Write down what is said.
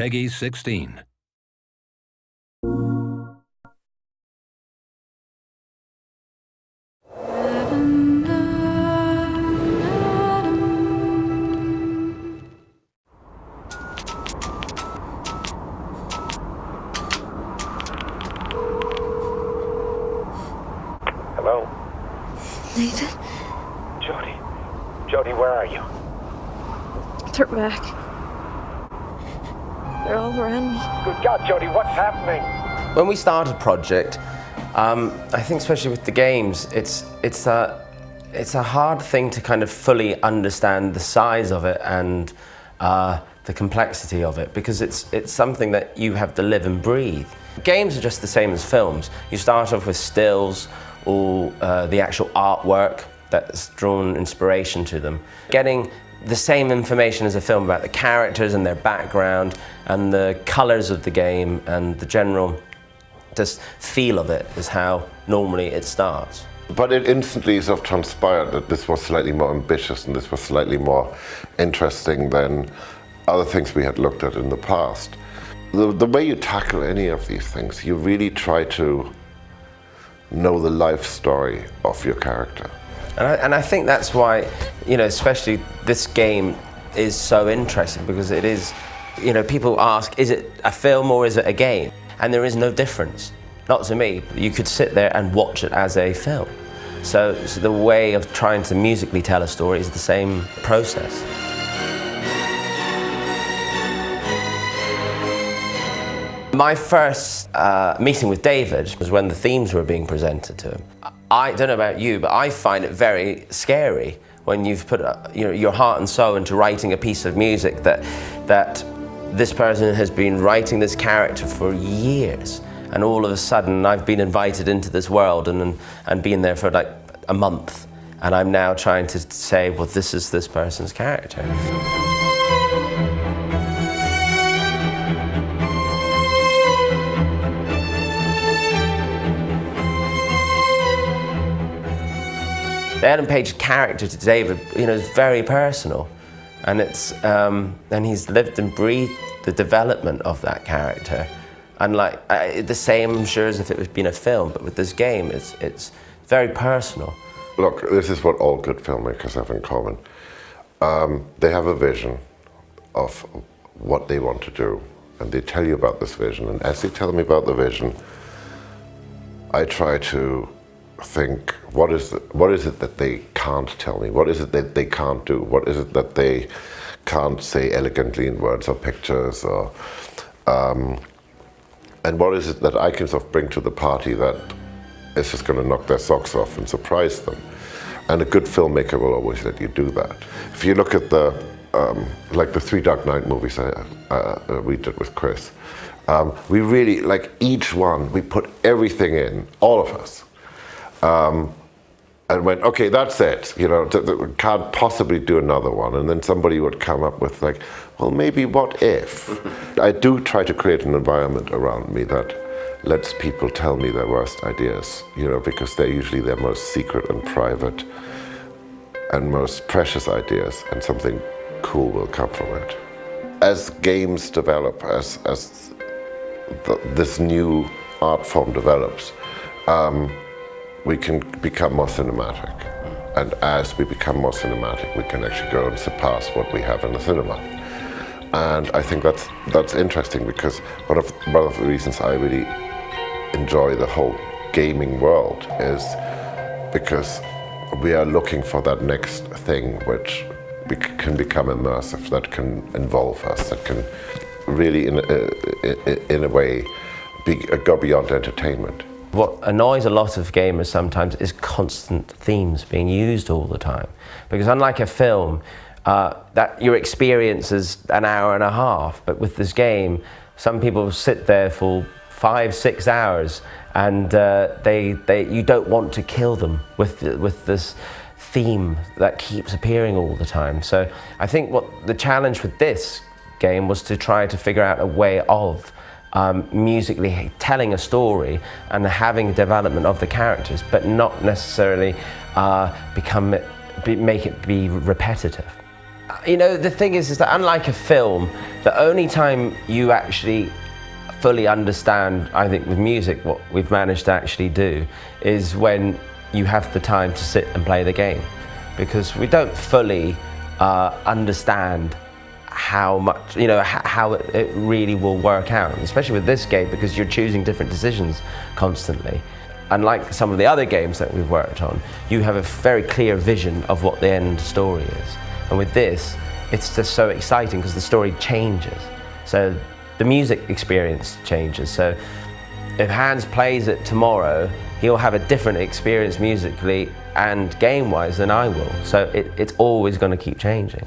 Peggy 16. Hello? Nathan? Jody? Jody, where are you? They're back. They're all around me. Good God, Jody, what's happening? When we start a project, I think especially with the games, it's a hard thing to kind of fully understand the size of it and the complexity of it, because it's something that you have to live and breathe. Games are just the same as films. You start off with stills or the actual artwork that's drawn inspiration to them. Getting the same information as a film about the characters and their background and the colours of the game and the general just feel of it is how normally it starts. But it instantly sort of transpired that this was slightly more ambitious and this was slightly more interesting than other things we had looked at in the past. The way you tackle any of these things, you really try to know the life story of your character. And I think that's why, you know, especially this game is so interesting, because it is, you know, people ask, is it a film or is it a game? And there is no difference. Not to me. You could sit there and watch it as a film. So the way of trying to musically tell a story is the same process. My first meeting with David was when the themes were being presented to him. I don't know about you, but I find it very scary when you've put your heart and soul into writing a piece of music that this person has been writing this character for years, and all of a sudden I've been invited into this world and been there for like a month, and I'm now trying to say, well, this is this person's character. The Ellen Page character to David, you know, is very personal, and and he's lived and breathed the development of that character, and like the same, I'm sure, as if it had been a film. But with this game, it's very personal. Look, this is what all good filmmakers have in common. They have a vision of what they want to do, and they tell you about this vision. And as they tell me about the vision, I try to think, what is it that they can't tell me? What is it that they can't do? What is it that they can't say elegantly in words or pictures? Or and what is it that I can sort of bring to the party that is just going to knock their socks off and surprise them? And a good filmmaker will always let you do that. If you look at the like the 3 Dark Knight movies we did with Chris, we really, like each one, we put everything in, all of us. And went, okay, that's it, you know, can't possibly do another one. And then somebody would come up with like, well, maybe what if? I do try to create an environment around me that lets people tell me their worst ideas, you know, because they're usually their most secret and private and most precious ideas, and something cool will come from it. As games develop, as this new art form develops, we can become more cinematic. And as we become more cinematic, we can actually go and surpass what we have in the cinema. And I think that's interesting, because one of the reasons I really enjoy the whole gaming world is because we are looking for that next thing which can become immersive, that can involve us, that can really, in a way, go beyond entertainment. What annoys a lot of gamers sometimes is constant themes being used all the time. Because unlike a film, that your experience is an hour and a half, but with this game, some people sit there for 5-6 hours, and you don't want to kill them with this theme that keeps appearing all the time. So I think what the challenge with this game was to try to figure out a way of musically telling a story and having development of the characters, but not necessarily make it be repetitive. You know, the thing is that unlike a film, the only time you actually fully understand, I think with music, what we've managed to actually do is when you have the time to sit and play the game. Because we don't fully understand how much, you know, how it really will work out, especially with this game, because you're choosing different decisions constantly. Unlike some of the other games that we've worked on, you have a very clear vision of what the end story is. And with this, it's just so exciting because the story changes. So the music experience changes. So if Hans plays it tomorrow, he'll have a different experience musically and game-wise than I will. So it's always going to keep changing.